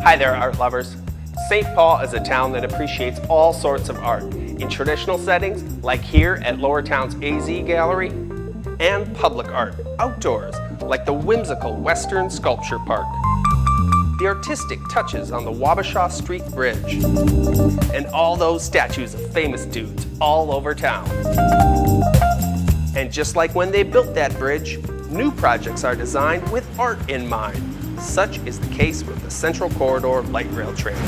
Hi there, art lovers. St. Paul is a town that appreciates all sorts of art in traditional settings, like here at Lower Town's AZ Gallery, and public art outdoors, like the whimsical Western Sculpture Park, the artistic touches on the Wabasha Street Bridge, and all those statues of famous dudes all over town. And just like when they built that bridge, new projects are designed with art in mind. Such is the case with the Central Corridor Light Rail Trail.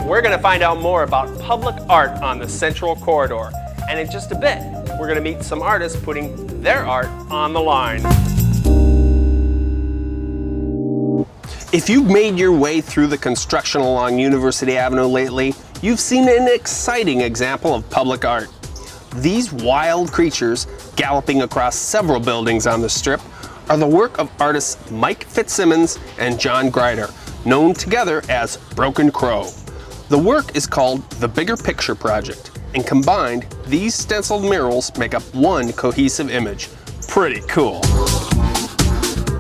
We're going to find out more about public art on the Central Corridor, and in just a bit, we're going to meet some artists putting their art on the line. If you've made your way through the construction along University Avenue lately, you've seen an exciting example of public art. These wild creatures, galloping across several buildings on the Strip, are the work of artists Mike Fitzsimmons and John Grider, known together as Broken Crow. The work is called the Bigger Picture Project, and combined, these stenciled murals make up one cohesive image. Pretty cool.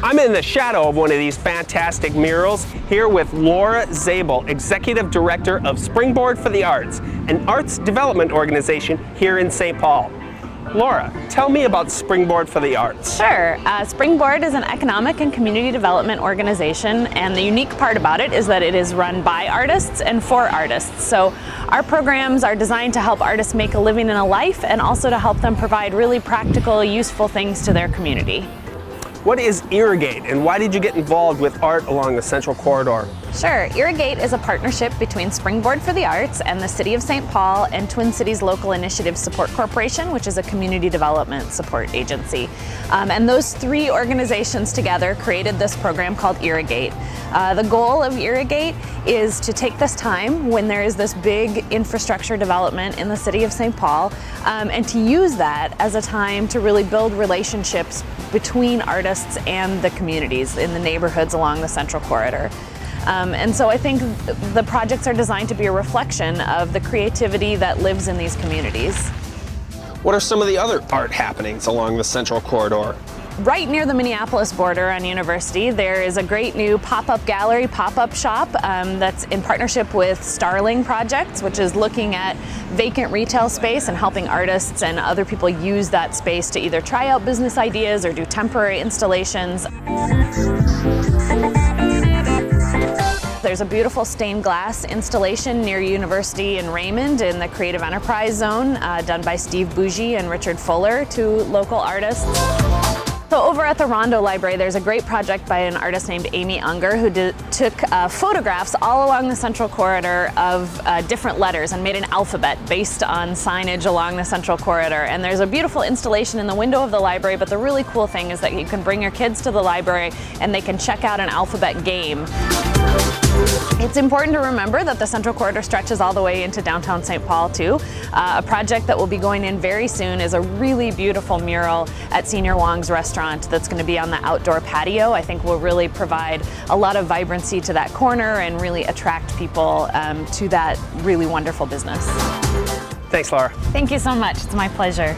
I'm in the shadow of one of these fantastic murals, here with Laura Zabel, Executive Director of Springboard for the Arts, an arts development organization here in St. Paul. Laura, tell me about Springboard for the Arts. Sure. Springboard is an economic and community development organization, and the unique part about it is that it is run by artists and for artists. So our programs are designed to help artists make a living and a life, and also to help them provide really practical, useful things to their community. What is Irrigate, and why did you get involved with art along the Central Corridor? Sure. Irrigate is a partnership between Springboard for the Arts and the City of St. Paul and Twin Cities Local Initiative Support Corporation, which is a community development support agency. And those three organizations together created this program called Irrigate. The goal of Irrigate is to take this time when there is this big infrastructure development in the City of St. Paul and to use that as a time to really build relationships between artists and the communities in the neighborhoods along the Central Corridor. And so I think the projects are designed to be a reflection of the creativity that lives in these communities. What are some of the other art happenings along the Central Corridor? Right near the Minneapolis border on University, there is a great new pop-up gallery, pop-up shop that's in partnership with Starling Projects, which is looking at vacant retail space and helping artists and other people use that space to either try out business ideas or do temporary installations. There's a beautiful stained glass installation near University in Raymond in the Creative Enterprise Zone done by Steve Bougie and Richard Fuller, two local artists. So over at the Rondo Library, there's a great project by an artist named Amy Unger who took photographs all along the Central Corridor of different letters and made an alphabet based on signage along the Central Corridor. And there's a beautiful installation in the window of the library, but the really cool thing is that you can bring your kids to the library and they can check out an alphabet game. It's important to remember that the Central Corridor stretches all the way into downtown St. Paul too. A project that will be going in very soon is a really beautiful mural at Senior Wong's restaurant that's going to be on the outdoor patio. I think will really provide a lot of vibrancy to that corner and really attract people to that really wonderful business. Thanks, Laura. Thank you so much. It's my pleasure.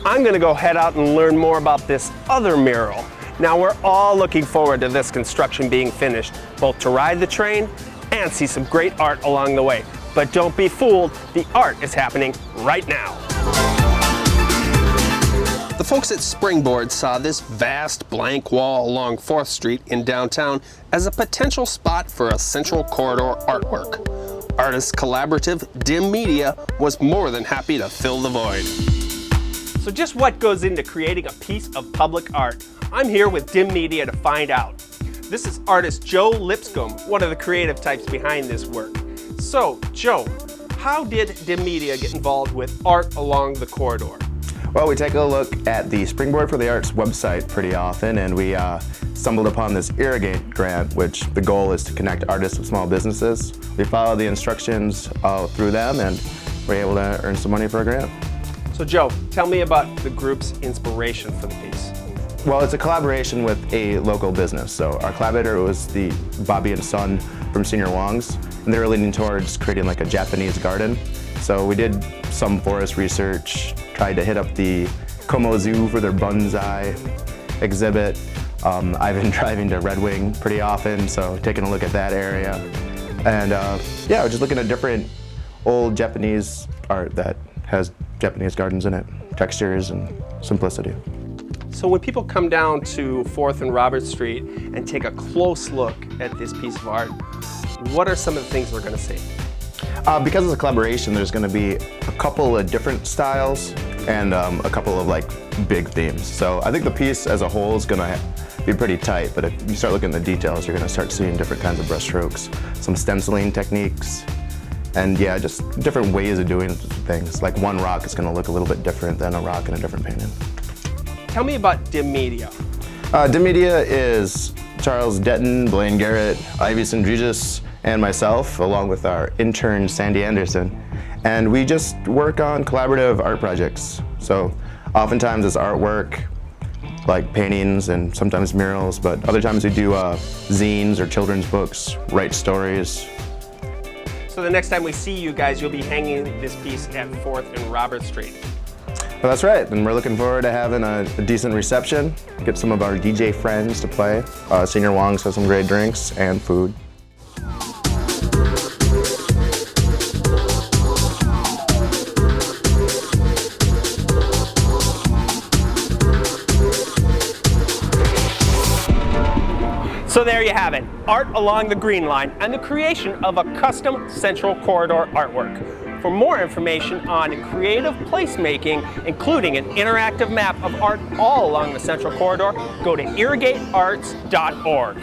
I'm going to go head out and learn more about this other mural. Now we're all looking forward to this construction being finished, both to ride the train and see some great art along the way. But don't be fooled, the art is happening right now. The folks at Springboard saw this vast blank wall along 4th Street in downtown as a potential spot for a Central Corridor artwork. Artist collaborative Dim Media was more than happy to fill the void. So just what goes into creating a piece of public art? I'm here with Dim Media to find out. This is artist Joe Lipscomb, one of the creative types behind this work. So, Joe, how did Dim Media get involved with art along the corridor? Well, we take a look at the Springboard for the Arts website pretty often, and we stumbled upon this Irrigate grant, which the goal is to connect artists with small businesses. We follow the instructions through them, and we're able to earn some money for a grant. So Joe, tell me about the group's inspiration for the piece. Well, it's a collaboration with a local business. So our collaborator was the Bobby and Son from Senior Wong's, and they were leaning towards creating like a Japanese garden. So we did some forest research, tried to hit up the Como Zoo for their bonsai exhibit, I've been driving to Red Wing pretty often, so taking a look at that area. And yeah, just looking at different old Japanese art that has Japanese gardens in it, textures and simplicity. So when people come down to 4th and Robert Street and take a close look at this piece of art, what are some of the things we're going to see? Because it's a collaboration, there's going to be a couple of different styles and a couple of like big themes. So I think the piece as a whole is going to be pretty tight, but if you start looking at the details, you're going to start seeing different kinds of brush strokes, some stenciling techniques, and yeah, just different ways of doing things. Like one rock is going to look a little bit different than a rock in a different painting. Tell me about De Media. De Media is Charles Detton, Blaine Garrett, Ivy Sindregis, and myself, along with our intern, Sandy Anderson. And we just work on collaborative art projects. So oftentimes it's artwork, like paintings and sometimes murals, but other times we do zines or children's books, write stories. So the next time we see you guys, you'll be hanging this piece at 4th and Robert Street. Well, that's right, and we're looking forward to having a decent reception, get some of our DJ friends to play. Senior Wong's has some great drinks and food. So there you have it, art along the Green Line and the creation of a custom Central Corridor artwork. For more information on creative placemaking, including an interactive map of art all along the Central Corridor, go to irrigatearts.org.